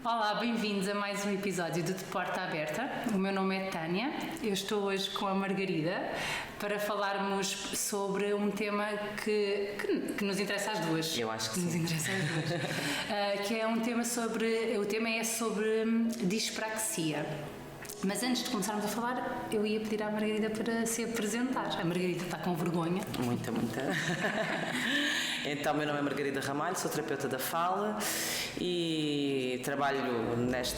Olá, bem-vindos a mais um episódio de Porta Aberta. O meu nome é Tânia, eu estou hoje com a Margarida para falarmos sobre um tema que nos interessa às duas. Eu acho que nos sim. interessa às duas. Que é um tema sobre, o tema é sobre dispraxia. Mas antes de começarmos a falar, eu ia pedir à Margarida para se apresentar. A Margarida está com vergonha. Muita. Então, meu nome é Margarida Ramalho, sou terapeuta da fala e trabalho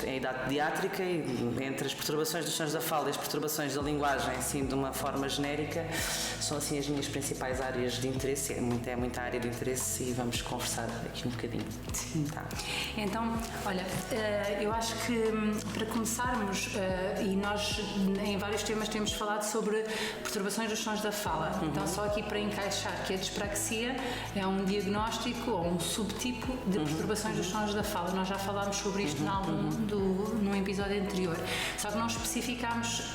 em idade pediátrica e entre as perturbações dos sons da fala e as perturbações da linguagem, assim, de uma forma genérica, são assim as minhas principais áreas de interesse, é muita área de interesse e vamos conversar aqui um bocadinho. Sim. Tá. Então, olha, eu acho que para começarmos, e nós em vários temas temos falado sobre perturbações dos sons da fala, então só aqui para encaixar que a dispraxia é um diagnóstico ou um subtipo de perturbações dos sons da fala. Nós já falámos sobre isto num episódio anterior, só que não especificámos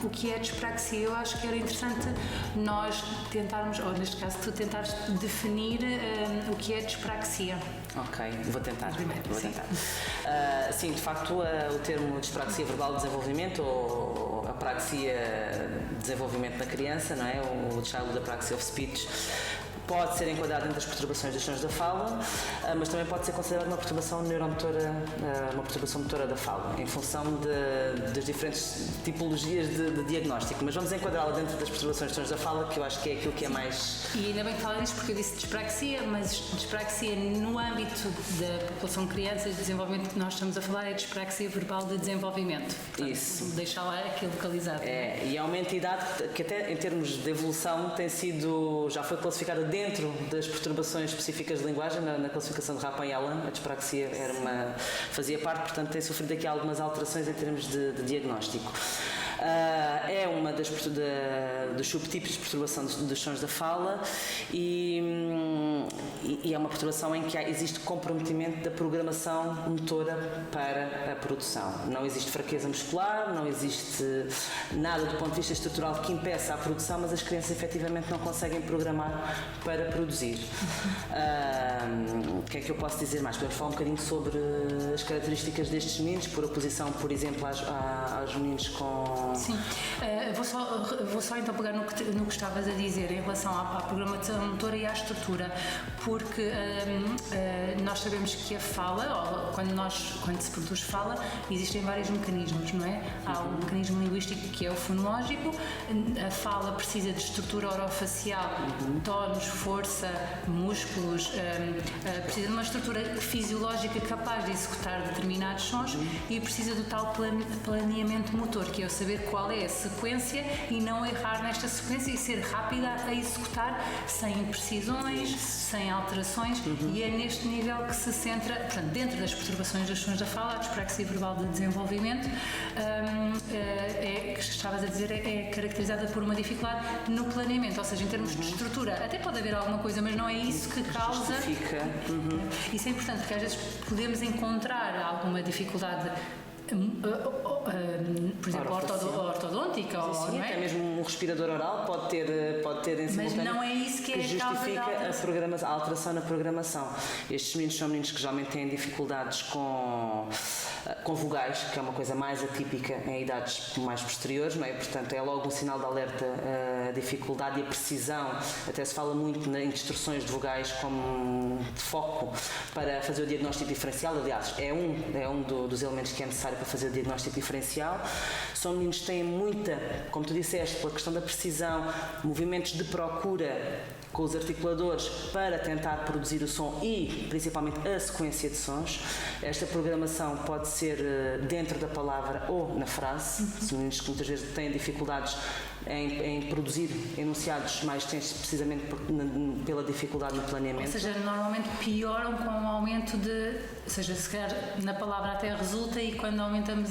o que é dispraxia. Eu acho que era interessante nós tentarmos, ou neste caso tu tentares definir o que é dispraxia. Ok, vou tentar. Sim, de facto o termo dispraxia verbal de desenvolvimento ou apraxia de desenvolvimento na criança, não é? O Child Apraxia of Speech pode ser enquadrado entre as perturbações dos sons da fala, mas também pode ser considerado uma perturbação neuromotora, uma perturbação motora da fala, em função das diferentes tipologias de diagnóstico. Mas vamos enquadrá-la dentro das perturbações dos sons da fala, que eu acho que é aquilo que é mais... E ainda bem que fala disso, porque eu disse dispraxia, mas dispraxia no âmbito da população de crianças, de desenvolvimento que nós estamos a falar, é dispraxia verbal de desenvolvimento. Portanto, isso. Deixar lá aqui localizado. E é uma entidade que até em termos de evolução já foi classificada dentro das perturbações específicas de linguagem, na classificação de Rapin e Allen. A dispraxia fazia parte, portanto tem sofrido aqui algumas alterações em termos de diagnóstico. É uma dos subtipos de perturbação dos sons da fala e é uma perturbação em que existe comprometimento da programação motora para a produção. Não existe fraqueza muscular, não existe nada do ponto de vista estrutural que impeça a produção, mas as crianças efetivamente não conseguem programar para produzir. O que é que eu posso dizer mais? Podemos falar um bocadinho sobre as características destes meninos, por oposição, por exemplo, aos meninos com... Sim, vou só então pegar no que estavas a dizer em relação à programação motora e à estrutura, porque nós sabemos que a fala, ou quando se produz fala, existem vários mecanismos, não é? Há um mecanismo linguístico que é o fonológico, a fala precisa de estrutura orofacial, tonos, força, músculos, precisa de uma estrutura fisiológica capaz de executar determinados sons e precisa do tal planeamento motor, que é o saber qual é a sequência e não errar nesta sequência e ser rápida a executar sem imprecisões, sem alterações, e é neste nível que se centra, portanto, dentro das perturbações dos sons da fala, a dispraxia verbal de desenvolvimento, que estavas a dizer, é caracterizada por uma dificuldade no planeamento, ou seja, em termos de estrutura, até pode haver alguma coisa, mas não é isso que causa. Justifica. Isso é importante, porque às vezes podemos encontrar alguma dificuldade, por exemplo, ortodôntica, sim, não é? Até mesmo um respirador oral pode ter em simultâneo, mas não é isso que é justifica a alteração na programação. Estes meninos são meninos que geralmente têm dificuldades com vogais, que é uma coisa mais atípica em idades mais posteriores, não é? Portanto, é logo um sinal de alerta a dificuldade e a precisão. Até se fala muito em instruções de vogais como de foco para fazer o diagnóstico diferencial. Aliás, é um dos elementos que é necessário para fazer o diagnóstico diferencial. São meninos que têm muita, como tu disseste, pela questão da precisão, movimentos de procura com os articuladores para tentar produzir o som e principalmente a sequência de sons. Esta programação pode ser dentro da palavra ou na frase. São meninos que muitas vezes têm dificuldades em produzir enunciados mais extensos, precisamente pela dificuldade no planeamento. Ou seja, normalmente pioram com o aumento ou seja, se calhar na palavra até resulta, e quando aumentamos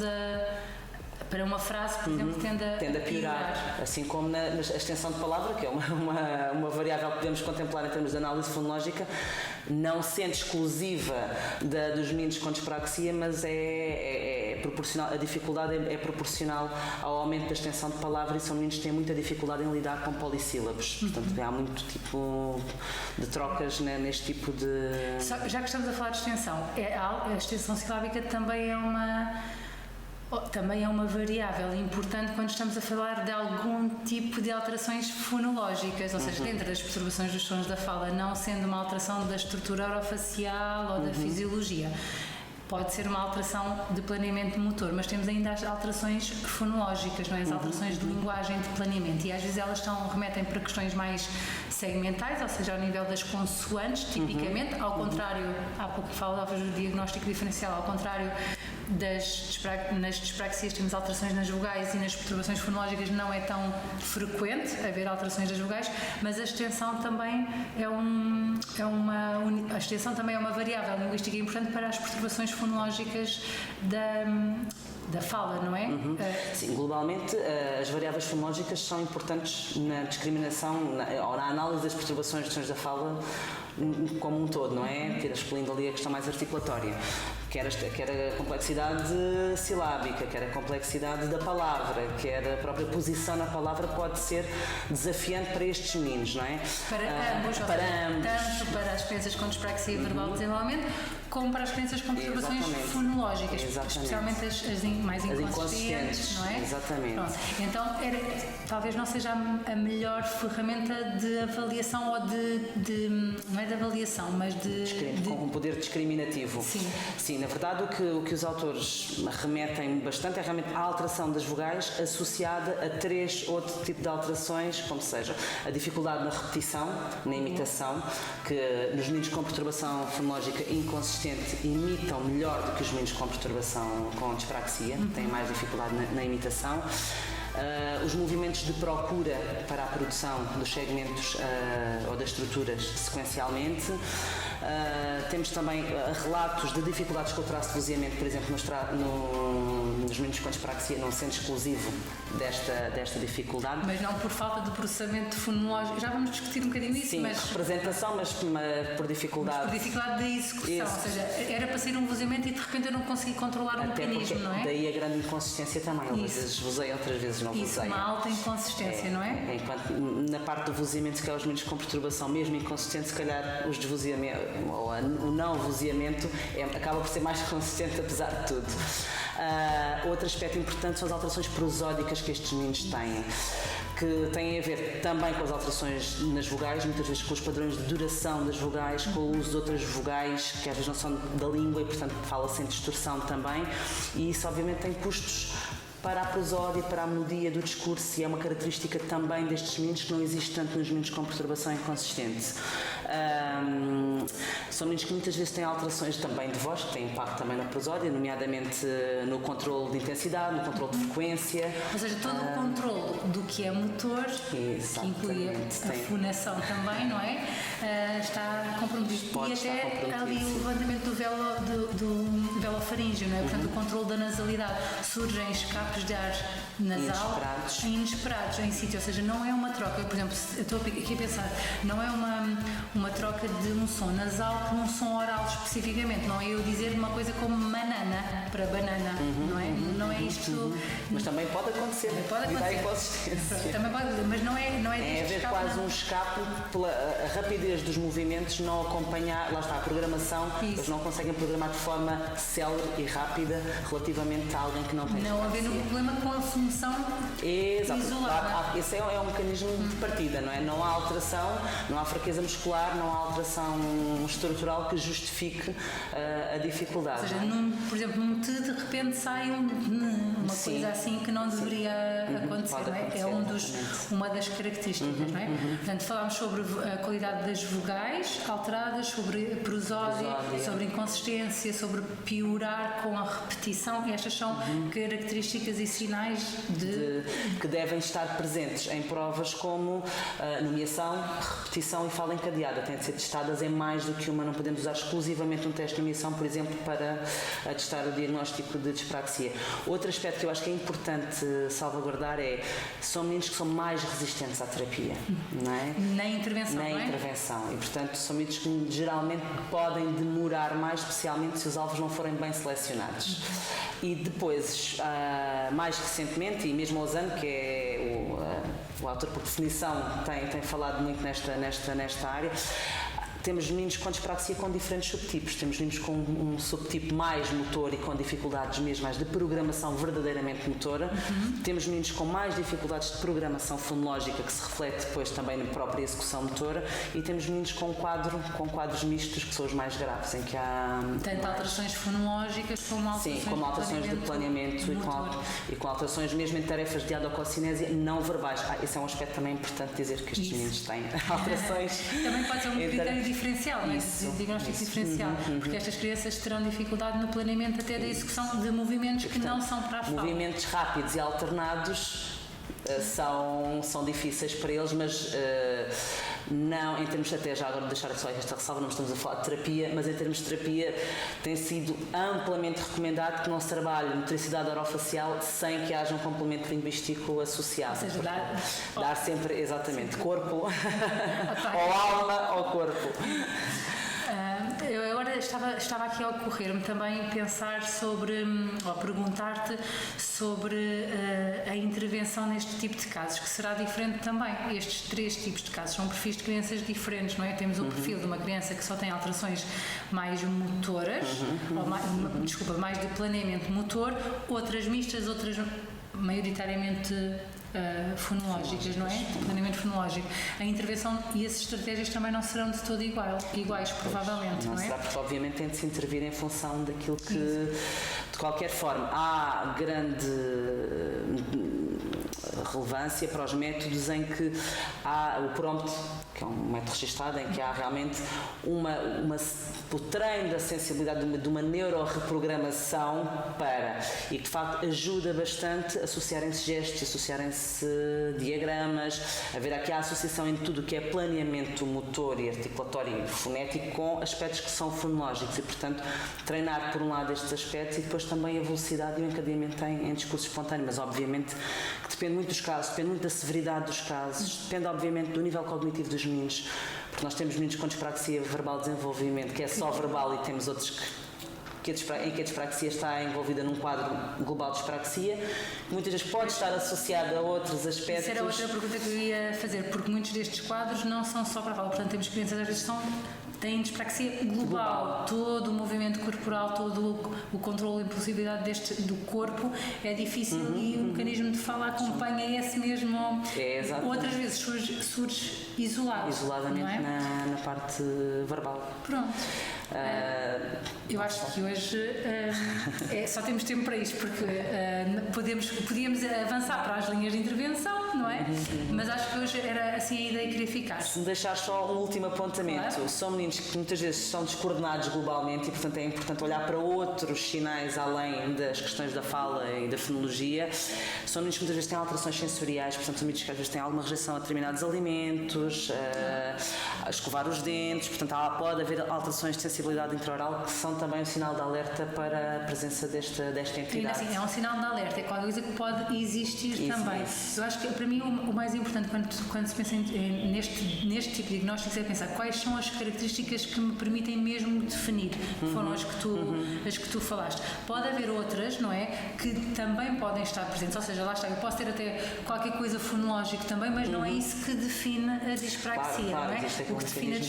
para uma frase, por exemplo, tende a piorar. Assim como na extensão de palavra, que é uma variável que podemos contemplar em termos de análise fonológica, não sendo exclusiva dos meninos com dispraxia, mas é proporcional, a dificuldade é proporcional ao aumento da extensão de palavra, e são meninos que têm muita dificuldade em lidar com polissílabos. Portanto, há muito tipo de trocas neste tipo de... Já que estamos a falar de extensão, a extensão silábica também é uma variável importante quando estamos a falar de algum tipo de alterações fonológicas, ou seja, dentro das perturbações dos sons da fala, não sendo uma alteração da estrutura orofacial ou da fisiologia. Pode ser uma alteração de planeamento motor, mas temos ainda as alterações fonológicas, não é? As alterações de linguagem de planeamento, e às vezes elas remetem para questões mais segmentais, ou seja, ao nível das consoantes, tipicamente, ao contrário, há pouco falava do diagnóstico diferencial, ao contrário nas dispraxias temos alterações nas vogais, e nas perturbações fonológicas não é tão frequente haver alterações das vogais, mas a extensão também é uma variável linguística importante para as perturbações fonológicas da fala, não é? Sim, globalmente as variáveis fonológicas são importantes na discriminação ou na análise das perturbações dos sons da fala como um todo, não é? Excluindo ali a questão mais articulatória, quer a complexidade silábica, quer a complexidade da palavra, quer a própria posição na palavra, pode ser desafiante para estes meninos, não é? Para ambos, tanto para as crianças com dispraxia verbal de desenvolvimento, como para as crianças com perturbações fonológicas, especialmente as mais inconsistentes, não é? Exatamente. Pronto. Então, talvez não seja a melhor ferramenta de avaliação, ou não é de avaliação, mas com um poder discriminativo. Sim, na verdade o que os autores remetem bastante é realmente a alteração das vogais associada a 3 outros tipos de alterações, como seja a dificuldade na repetição, na imitação, que nos meninos com perturbação fonológica inconsistente imitam melhor do que os meninos com perturbação com dispraxia, têm mais dificuldade na imitação. Os movimentos de procura para a produção dos segmentos ou das estruturas sequencialmente. Temos também relatos de dificuldades com o traço de vozeamento, por exemplo, nos meninos com dispraxia, não sendo exclusivo desta dificuldade. Mas não por falta de processamento fonológico. Já vamos discutir um bocadinho isso. Sim, representação, mas por dificuldade. Por dificuldade da execução, ou seja, era para sair um vozeamento e de repente eu não consegui controlar o mecanismo, não é? Daí a grande inconsistência também. Às vezes vozei, outras vezes não vozei. Isso, uma alta inconsistência, não é? Enquanto na parte do vozeamento, se calhar os meninos com perturbação mesmo inconsistente, se calhar os desvozeamentos, ou o não vozeamento acaba por ser mais consistente apesar de tudo. Outro aspecto importante são as alterações prosódicas que estes meninos têm, que têm a ver também com as alterações nas vogais, muitas vezes com os padrões de duração das vogais, com o uso de outras vogais que às vezes não são da língua e portanto fala-se em distorção também, e isso obviamente tem custos para a prosódia, para a melodia do discurso, e é uma característica também destes meninos que não existe tanto nos meninos com perturbação inconsistente. São meninos que muitas vezes têm alterações também de voz, que têm impacto também na prosódia, nomeadamente no controle de intensidade, no controle de frequência. Ou seja, todo o controle do que é motor, que inclui a fonação também, não é? Está comprometido. E até ali o levantamento do velofaríngeo, não é? Portanto, o controle da nasalidade. Surgem escapes de ar nasal inesperados em sítio, ou seja, não é uma troca. Por exemplo, eu estou aqui a pensar, não é uma troca de um som nasal com um som oral especificamente, não é eu dizer uma coisa como banana para banana, não é? Não é isto. Mas também pode acontecer. Pode acontecer. Também pode, mas não é haver quase um escape pela rapidez dos movimentos, não acompanhar, lá está, a programação, eles não conseguem programar de forma célere e rápida relativamente a alguém que não tem. Não haver um problema com a função isolada. Esse é um mecanismo de partida, não é? Não há alteração, não há fraqueza muscular, não há alteração estrutural que justifique a dificuldade. Ou seja, por exemplo, num T de repente sai uma coisa assim que não deveria acontecer, não é? É uma das características, não é? Portanto, falámos sobre a qualidade das vogais alteradas, sobre prosódia, sobre inconsistência, sobre piorar com a repetição. Estas são características e sinais que devem estar presentes em provas como nomeação, repetição e fala encadeada. Têm de ser testadas em mais do que uma, não podemos usar exclusivamente um teste de nomeação, por exemplo, para testar o diagnóstico de dispraxia. Outro aspecto que eu acho que é importante salvaguardar são meninos que são mais resistentes à terapia, não é? Na intervenção, atenção e, portanto, são miúdos que geralmente podem demorar mais, especialmente se os alvos não forem bem selecionados. E depois, mais recentemente, e mesmo Osano, que é o autor por definição, tem falado muito nesta área, temos meninos com dispraxia com diferentes subtipos. Temos meninos com um subtipo mais motor e com dificuldades mesmo mais de programação verdadeiramente motora. Temos meninos com mais dificuldades de programação fonológica, que se reflete depois também na própria execução motora. E temos meninos com quadros mistos, que são os mais graves, em que há... Tanto alterações fonológicas como alterações de planeamento e com alterações mesmo em tarefas de adococinésia não verbais. Esse é um aspecto também importante dizer que estes meninos têm alterações. Também pode ser um critério diferencial, diagnóstico diferencial, porque estas crianças terão dificuldade no planeamento até da execução de movimentos que não são para a fala. Movimentos rápidos e alternados são difíceis para eles, mas não, em termos, até já agora deixar só esta ressalva, não estamos a falar de terapia, mas em termos de terapia tem sido amplamente recomendado que não se trabalhe motricidade orofacial sem que haja um complemento linguístico associado. Ou seja, dar sempre, exatamente, corpo, ou alma ou corpo. Eu agora estava aqui a ocorrer-me também pensar sobre, ou perguntar-te sobre a intervenção neste tipo de casos, que será diferente também. Estes 3 tipos de casos são perfis de crianças diferentes, não é? Temos o perfil de uma criança que só tem alterações mais motoras, ou mais de planeamento motor, outras mistas, outras maioritariamente fonológicas, não é? Planeamento fonológico. A intervenção e as estratégias também não serão de todo iguais, provavelmente, não é? Será, porque obviamente tem de se intervir em função daquilo que, de qualquer forma, há grande relevância para os métodos em que há o prompt, que é um método registado, em que há realmente o treino da sensibilidade de uma neuroreprogramação e que de facto ajuda bastante a associarem-se gestos, associarem-se diagramas, haver aqui a associação entre tudo o que é planeamento motor e articulatório e fonético com aspectos que são fonológicos e, portanto, treinar por um lado estes aspectos e depois também a velocidade e o encadeamento em discurso espontâneo, mas obviamente que depende muito dos casos, depende muito da severidade dos casos, depende obviamente do nível cognitivo dos meninos, porque nós temos meninos com dispraxia verbal de desenvolvimento, que é só verbal, e temos outros em que a dispraxia está envolvida num quadro global de dispraxia, que muitas vezes pode estar associado a outros aspectos. Essa era outra pergunta que eu ia fazer, porque muitos destes quadros não são só para a fala, portanto temos crianças às vezes têm dispraxia global, todo o movimento corporal, todo o controle e impulsividade do corpo é difícil e o mecanismo de fala acompanha esse mesmo. Outras vezes surge isoladamente, não é? na parte verbal. Pronto. Eu acho que hoje só temos tempo para isto, porque podíamos avançar para as linhas de intervenção, não é? Mas acho que hoje era assim a ideia que queria ficar. Se me deixar só um último apontamento, claro. São meninos que muitas vezes são descoordenados globalmente e, portanto, é importante olhar para outros sinais além das questões da fala e da fonologia. São meninos que muitas vezes têm alterações sensoriais, portanto, são meninos que às vezes têm alguma rejeição a determinados alimentos, a escovar os dentes, portanto, pode haver alterações de sensibilidade intraoral que são também um sinal de alerta para a presença desta entidade. Sim, é um sinal de alerta, é qualquer coisa que pode existir também. Eu acho que para mim o mais importante quando se pensa neste tipo de diagnósticos é pensar quais são as características que me permitem mesmo definir, que foram as que tu falaste. Pode haver outras, não é, que também podem estar presentes, ou seja, lá está, eu posso ter até qualquer coisa fonológica também, mas não é isso que define a dispraxia, claro, não é? O que define a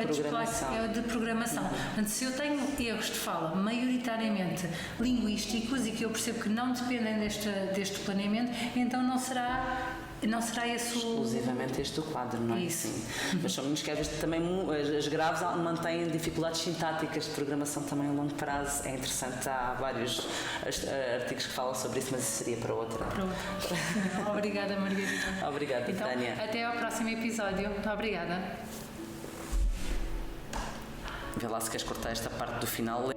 dispraxia é de programação. Portanto, se eu tenho erros de fala maioritariamente linguísticos e que eu percebo que não dependem deste planeamento, então não será esse exclusivamente este o quadro, não é? Isso. Sim. Mas são meninos que às vezes também as graves mantêm dificuldades sintáticas de programação também a longo prazo. É interessante, há vários artigos que falam sobre isso, mas isso seria para outra. Obrigada, Margarida. Obrigada, então, Tânia. Até ao próximo episódio. Obrigada. Vê lá se queres cortar esta parte do final.